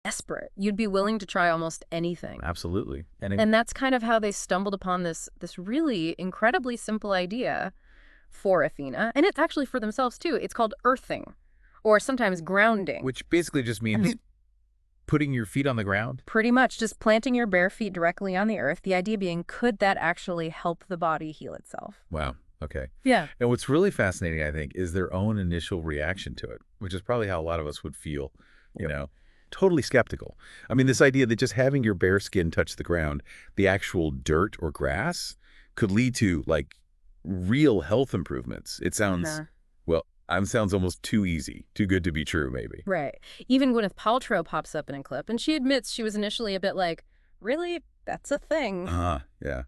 desperate. You'd be willing to try almost anything. Absolutely. And that's kind of how they stumbled upon this really incredibly simple idea for Athena. And it's actually for themselves, too. It's called earthing, or sometimes grounding. Which basically just means putting your feet on the ground? Pretty much just planting your bare feet directly on the earth. The idea being, could that actually help the body heal itself? Wow. Okay. Yeah. And what's really fascinating, I think, is their own initial reaction to it, which is probably how a lot of us would feel, you know, totally skeptical. I mean, this idea that just having your bare skin touch the ground, the actual dirt or grass, could lead to, like, real health improvements. It sounds, sounds almost too easy, too good to be true, maybe. Right. Even Gwyneth Paltrow pops up in a clip, and she admits she was initially a bit like, really? That's a thing. Yeah.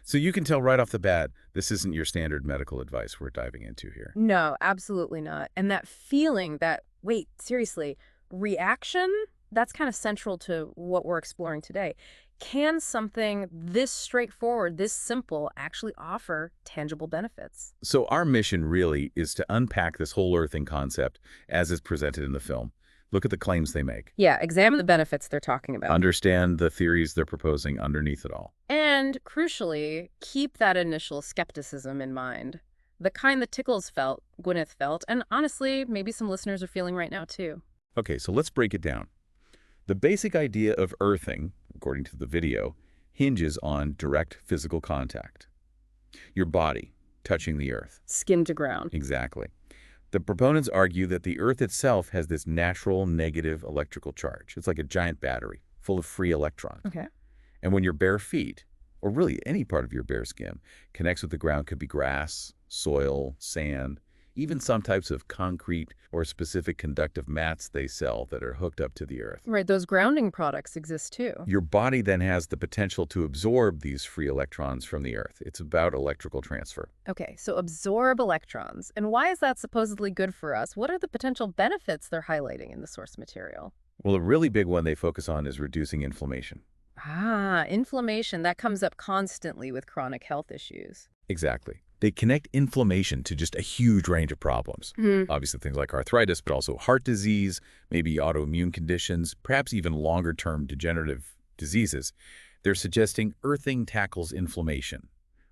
So you can tell right off the bat, this isn't your standard medical advice we're diving into here. No, absolutely not. And that feeling, that, wait, seriously, reaction, that's kind of central to what we're exploring today. Can something this straightforward, this simple, actually offer tangible benefits? So our mission really is to unpack this whole earthing concept as is presented in the film. Look at the claims they make. Yeah, examine the benefits they're talking about. Understand the theories they're proposing underneath it all. And, crucially, keep that initial skepticism in mind. The kind that Tickell's felt, Gwyneth felt, and honestly, maybe some listeners are feeling right now, too. Okay, so let's break it down. The basic idea of earthing, according to the video, hinges on direct physical contact. Your body touching the earth. Skin to ground. Exactly. The proponents argue that the earth itself has this natural negative electrical charge. It's like a giant battery full of free electrons. Okay. And when your bare feet, or really any part of your bare skin, connects with the ground, could be grass, soil, sand, even some types of concrete or specific conductive mats they sell that are hooked up to the earth. Right, those grounding products exist too. Your body then has the potential to absorb these free electrons from the earth. It's about electrical transfer. Okay, so absorb electrons. And why is that supposedly good for us? What are the potential benefits they're highlighting in the source material? Well, a really big one they focus on is reducing inflammation. Inflammation. That comes up constantly with chronic health issues. Exactly. They connect inflammation to just a huge range of problems. Obviously things like arthritis, but also heart disease, maybe autoimmune conditions, perhaps even longer-term degenerative diseases. They're suggesting earthing tackles inflammation,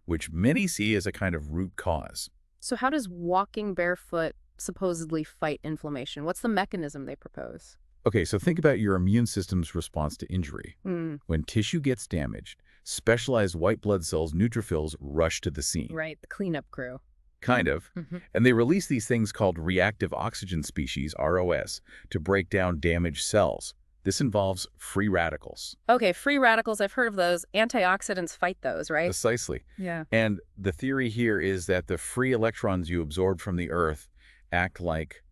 which many see as a kind of root cause. So how does walking barefoot supposedly fight inflammation? What's the mechanism they propose? Okay, so think about your immune system's response to injury. When tissue gets damaged, specialized white blood cells, neutrophils, rush to the scene. Right, the cleanup crew. Kind of. And they release these things called reactive oxygen species, ROS, to break down damaged cells. This involves free radicals. Okay, free radicals, I've heard of those. Antioxidants fight those, right? Precisely. Yeah. And the theory here is that the free electrons you absorb from the earth act like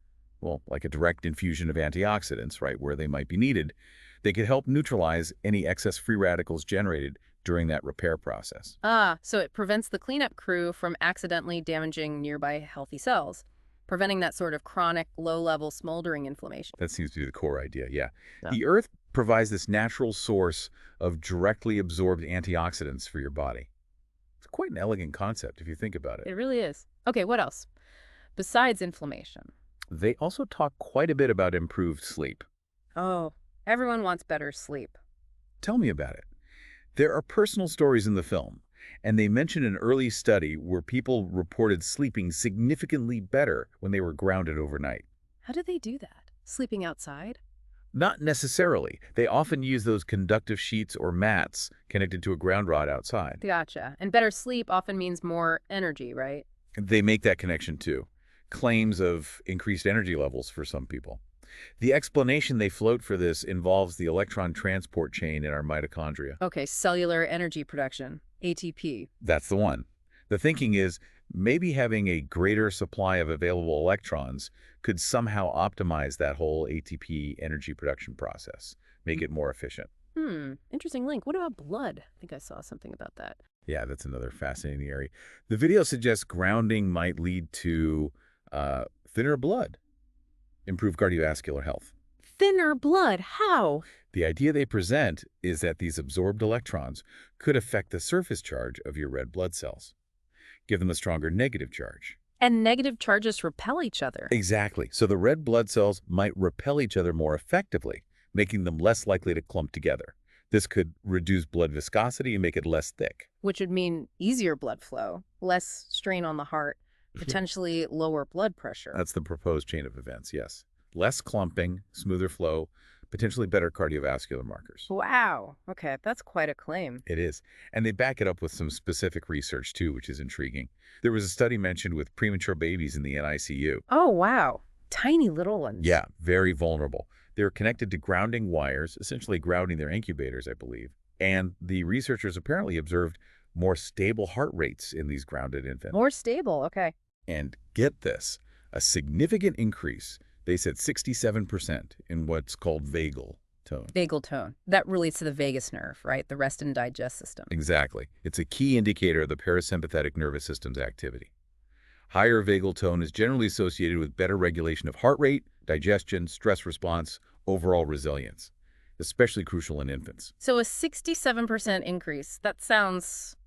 a direct infusion of antioxidants, right, where they might be needed. They could help neutralize any excess free radicals generated during that repair process. So it prevents the cleanup crew from accidentally damaging nearby healthy cells, preventing that sort of chronic, low-level smoldering inflammation. That seems to be the core idea, yeah. Yeah. The earth provides this natural source of directly absorbed antioxidants for your body. It's quite an elegant concept if you think about it. It really is. Okay, what else? Besides inflammation. They also talk quite a bit about improved sleep. Oh, everyone wants better sleep. Tell me about it. There are personal stories in the film, and they mention an early study where people reported sleeping significantly better when they were grounded overnight. How do they do that? Sleeping outside? Not necessarily. They often use those conductive sheets or mats connected to a ground rod outside. Gotcha. And better sleep often means more energy, right? They make that connection too. Claims of increased energy levels for some people. The explanation they float for this involves the electron transport chain in our mitochondria. Okay, cellular energy production, ATP. That's the one. The thinking is maybe having a greater supply of available electrons could somehow optimize that whole ATP energy production process, make it more efficient. Interesting link. What about blood? I think I saw something about that. Yeah, that's another fascinating area. The video suggests grounding might lead to thinner blood, improve cardiovascular health. Thinner blood? How? The idea they present is that these absorbed electrons could affect the surface charge of your red blood cells, give them a stronger negative charge. And negative charges repel each other. Exactly. So the red blood cells might repel each other more effectively, making them less likely to clump together. This could reduce blood viscosity and make it less thick. Which would mean easier blood flow, less strain on the heart, potentially lower blood pressure. That's the proposed chain of events, yes. Less clumping, smoother flow, potentially better cardiovascular markers. Wow. Okay, that's quite a claim. It is. And they back it up with some specific research, too, which is intriguing. There was a study mentioned with premature babies in the NICU. Oh, wow. Tiny little ones. Yeah, very vulnerable. They're connected to grounding wires, essentially grounding their incubators, I believe. And the researchers apparently observed more stable heart rates in these grounded infants. More stable, okay. And get this, a significant increase, they said 67% in what's called vagal tone. Vagal tone. That relates to the vagus nerve, right? The rest and digest system. Exactly. It's a key indicator of the parasympathetic nervous system's activity. Higher vagal tone is generally associated with better regulation of heart rate, digestion, stress response, overall resilience, especially crucial in infants. So a 67% increase. That sounds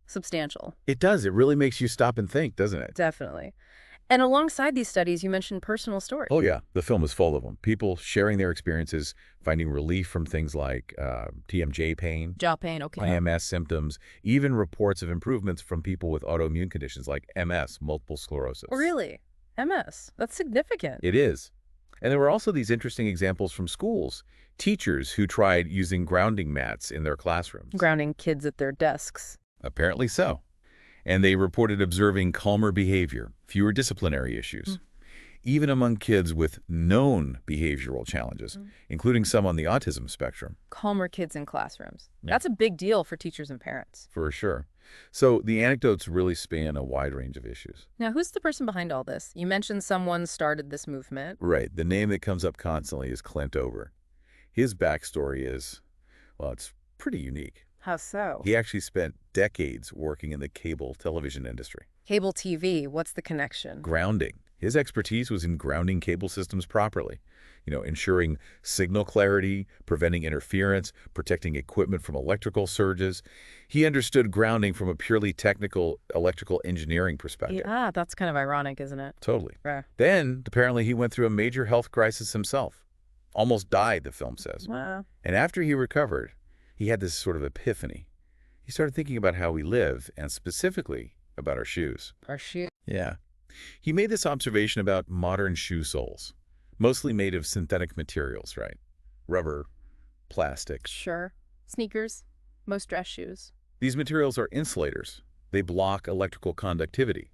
substantial. It does. It really makes you stop and think, doesn't it? Definitely. And alongside these studies, you mentioned personal stories. Oh, yeah. The film is full of them. People sharing their experiences, finding relief from things like TMJ pain, Jaw pain, okay. MS symptoms, even reports of improvements from people with autoimmune conditions like MS, multiple sclerosis. Really? MS? That's significant. It is. And there were also these interesting examples from schools. Teachers who tried using grounding mats in their classrooms. Grounding kids at their desks. Apparently so. And they reported observing calmer behavior, fewer disciplinary issues, even among kids with known behavioral challenges, including some on the autism spectrum. Calmer kids in classrooms. Yeah. That's a big deal for teachers and parents. For sure. So the anecdotes really span a wide range of issues. Now, who's the person behind all this? You mentioned someone started this movement. Right. The name that comes up constantly is Clint Ober. His backstory is, well, it's pretty unique. How so? He actually spent decades working in the cable television industry. Cable TV, what's the connection? Grounding. His expertise was in grounding cable systems properly. Ensuring signal clarity, preventing interference, protecting equipment from electrical surges. He understood grounding from a purely technical electrical engineering perspective. Yeah, that's kind of ironic, isn't it? Totally. Right. Then, apparently, he went through a major health crisis himself. Almost died, the film says. Wow. And after he recovered, he had this sort of epiphany. He started thinking about how we live, and specifically about our shoes. Our shoe. Yeah. He made this observation about modern shoe soles, mostly made of synthetic materials, right? Rubber, plastic. Sure. Sneakers. Most dress shoes. These materials are insulators. They block electrical conductivity.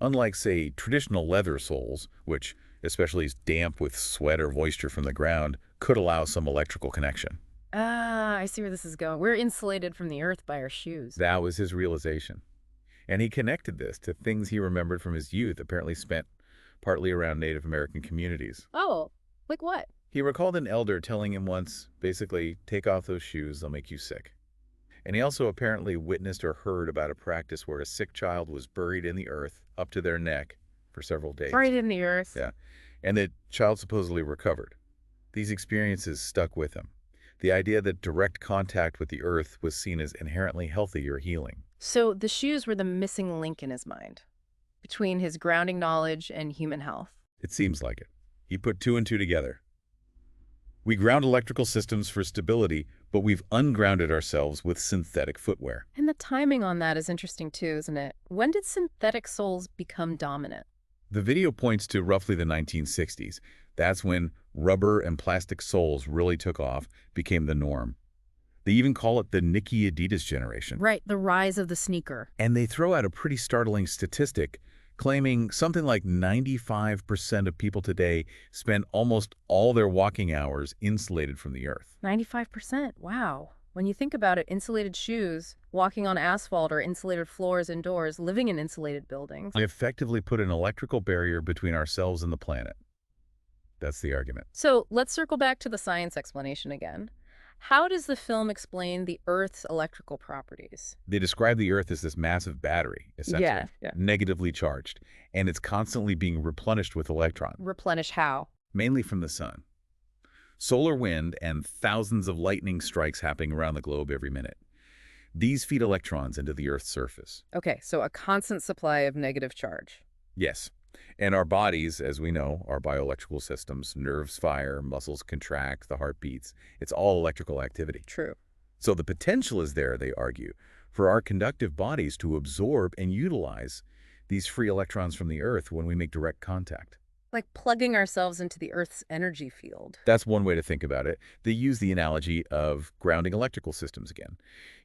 Unlike, say, traditional leather soles, which, especially damp with sweat or moisture from the ground, could allow some electrical connection. Ah, I see where this is going. We're insulated from the earth by our shoes. That was his realization. And he connected this to things he remembered from his youth, apparently spent partly around Native American communities. Oh, like what? He recalled an elder telling him once, basically, take off those shoes, they'll make you sick. And he also apparently witnessed or heard about a practice where a sick child was buried in the earth up to their neck for several days. Buried in the earth. Yeah. And the child supposedly recovered. These experiences stuck with him. The idea that direct contact with the earth was seen as inherently healthy or healing. So the shoes were the missing link in his mind between his grounding knowledge and human health. It seems like it. He put two and two together. We ground electrical systems for stability, but we've ungrounded ourselves with synthetic footwear. And the timing on that is interesting too, isn't it? When did synthetic soles become dominant? The video points to roughly the 1960s. That's when rubber and plastic soles really took off, became the norm. They even call it the Nike Adidas generation. Right, the rise of the sneaker. And they throw out a pretty startling statistic, claiming something like 95% of people today spend almost all their walking hours insulated from the earth. 95%, wow. When you think about it, insulated shoes, walking on asphalt or insulated floors indoors, living in insulated buildings. They effectively put an electrical barrier between ourselves and the planet. That's the argument. So let's circle back to the science explanation again. How does the film explain the Earth's electrical properties? They describe the Earth as this massive battery, essentially, Yeah. negatively charged, and it's constantly being replenished with electrons, Replenish how? mainly from the sun. Solar wind and thousands of lightning strikes happening around the globe every minute. These feed electrons into the Earth's surface. Okay, so a constant supply of negative charge. Yes. And our bodies, as we know, are bioelectrical systems. Nerves fire, muscles contract, the heart beats. It's all electrical activity. True. So the potential is there, they argue, for our conductive bodies to absorb and utilize these free electrons from the Earth when we make direct contact. Like plugging ourselves into the Earth's energy field. That's one way to think about it. They use the analogy of grounding electrical systems again.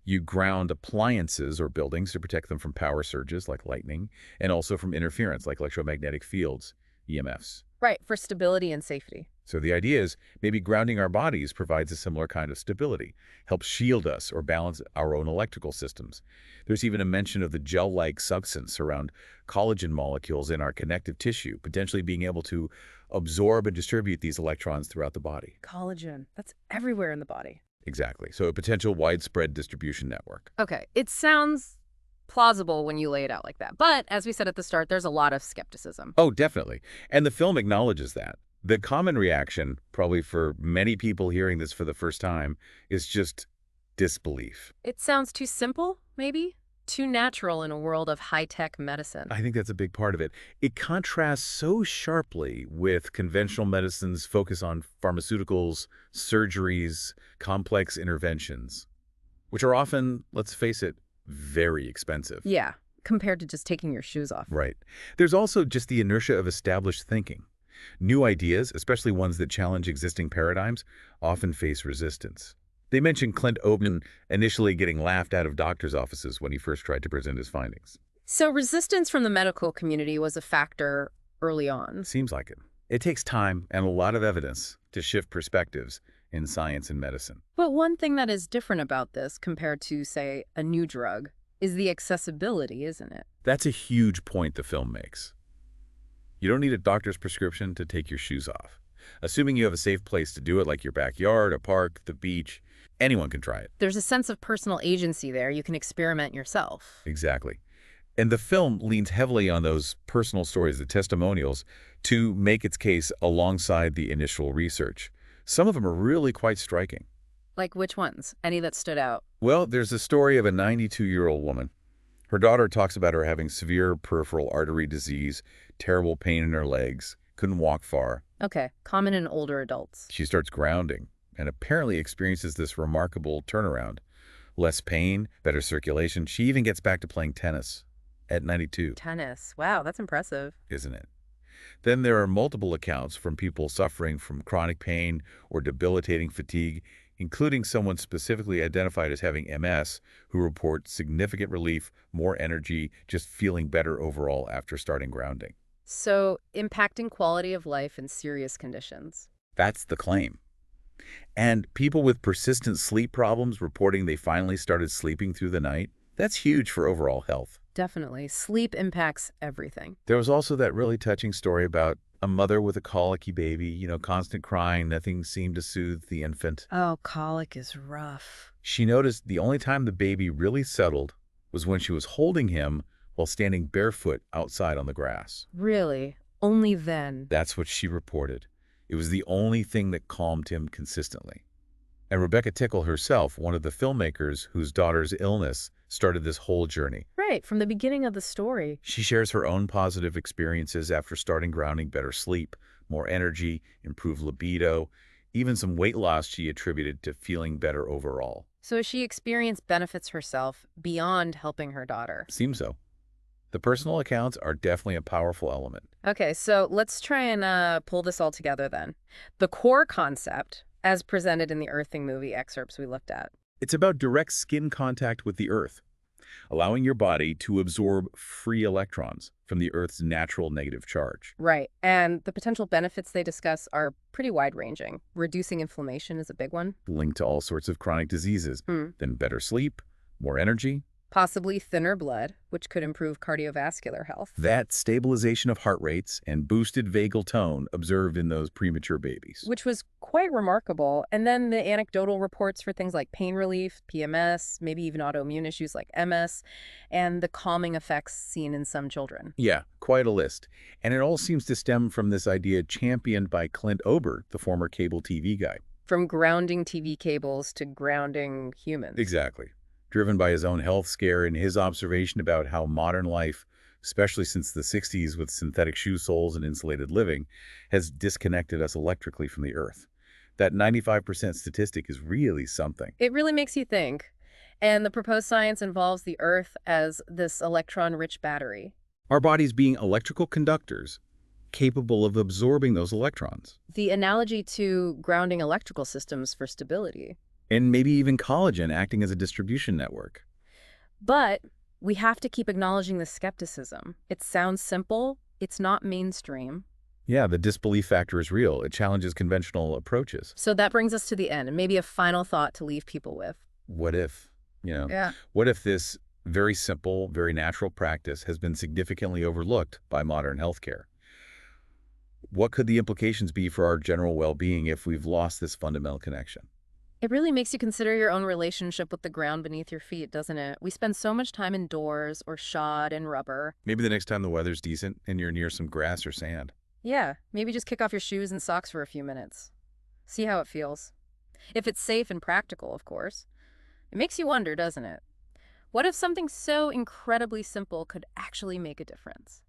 You ground appliances or buildings to protect them from power surges like lightning, and also from interference like electromagnetic fields, EMFs. Right, for stability and safety. So the idea is maybe grounding our bodies provides a similar kind of stability, helps shield us or balance our own electrical systems. There's even a mention of the gel-like substance around collagen molecules in our connective tissue, potentially being able to absorb and distribute these electrons throughout the body. Collagen. That's everywhere in the body. Exactly. So a potential widespread distribution network. Okay, it sounds plausible when you lay it out like that. But as we said at the start, there's a lot of skepticism. Oh, definitely. And the film acknowledges that. The common reaction, probably for many people hearing this for the first time, is just disbelief. It sounds too simple, maybe? Too natural in a world of high-tech medicine. I think that's a big part of it. It contrasts so sharply with conventional medicine's focus on pharmaceuticals, surgeries, complex interventions, which are often, let's face it, very expensive. Yeah, compared to just taking your shoes off. Right. There's also just the inertia of established thinking. New ideas, especially ones that challenge existing paradigms, often face resistance. They mentioned Clint Ober initially getting laughed out of doctors' offices when he first tried to present his findings. So resistance from the medical community was a factor early on. Seems like it. It takes time and a lot of evidence to shift perspectives in science and medicine. But one thing that is different about this compared to, say, a new drug is the accessibility, isn't it? That's a huge point the film makes. You don't need a doctor's prescription to take your shoes off. Assuming you have a safe place to do it, like your backyard, a park, the beach, anyone can try it. There's a sense of personal agency there. You can experiment yourself. Exactly. And the film leans heavily on those personal stories, the testimonials, to make its case alongside the initial research. Some of them are really quite striking. Like which ones? Any that stood out? Well, there's a story of a 92-year-old woman. Her daughter talks about her having severe peripheral artery disease, terrible pain in her legs, couldn't walk far. Okay, common in older adults. She starts grounding and apparently experiences this remarkable turnaround. Less pain, better circulation. She even gets back to playing tennis at 92. Tennis. Wow, that's impressive. Isn't it? Then there are multiple accounts from people suffering from chronic pain or debilitating fatigue, including someone specifically identified as having MS, who report significant relief, more energy, just feeling better overall after starting grounding. So, impacting quality of life in serious conditions. That's the claim. And people with persistent sleep problems reporting they finally started sleeping through the night, that's huge for overall health. Definitely. Sleep impacts everything. There was also that really touching story about a mother with a colicky baby, constant crying, nothing seemed to soothe the infant. Oh, colic is rough. She noticed the only time the baby really settled was when she was holding him while standing barefoot outside on the grass. Really? Only then? That's what she reported. It was the only thing that calmed him consistently. And Rebecca Tickell herself, one of the filmmakers whose daughter's illness started this whole journey. Right, from the beginning of the story. She shares her own positive experiences after starting grounding: better sleep, more energy, improved libido, even some weight loss she attributed to feeling better overall. So she experienced benefits herself beyond helping her daughter. Seems so. The personal accounts are definitely a powerful element. Okay, so let's try and pull this all together then. The core concept, as presented in the Earthing movie excerpts we looked at. It's about direct skin contact with the Earth, allowing your body to absorb free electrons from the Earth's natural negative charge. Right, and the potential benefits they discuss are pretty wide-ranging. Reducing inflammation is a big one. Linked to all sorts of chronic diseases. Then better sleep, more energy. Possibly thinner blood, which could improve cardiovascular health. That stabilization of heart rates and boosted vagal tone observed in those premature babies. Which was quite remarkable. And then the anecdotal reports for things like pain relief, PMS, maybe even autoimmune issues like MS, and the calming effects seen in some children. Yeah, quite a list. And it all seems to stem from this idea championed by Clint Ober, the former cable TV guy. From grounding TV cables to grounding humans. Exactly. Driven by his own health scare and his observation about how modern life especially since the 60s with synthetic shoe soles and insulated living, has disconnected us electrically from the Earth. That 95% statistic is really something. It really makes you think. And the proposed science involves the Earth as this electron-rich battery. Our bodies being electrical conductors capable of absorbing those electrons. The analogy to grounding electrical systems for stability. And maybe even collagen acting as a distribution network. But we have to keep acknowledging the skepticism. It sounds simple. It's not mainstream. Yeah, the disbelief factor is real. It challenges conventional approaches. So that brings us to the end, and maybe a final thought to leave people with. What if, Yeah. what if this very simple, very natural practice has been significantly overlooked by modern healthcare? What could the implications be for our general well-being if we've lost this fundamental connection? It really makes you consider your own relationship with the ground beneath your feet, doesn't it? We spend so much time indoors or shod in rubber. Maybe the next time the weather's decent and you're near some grass or sand. Yeah, maybe just kick off your shoes and socks for a few minutes. See how it feels. If it's safe and practical, of course. It makes you wonder, doesn't it? What if something so incredibly simple could actually make a difference?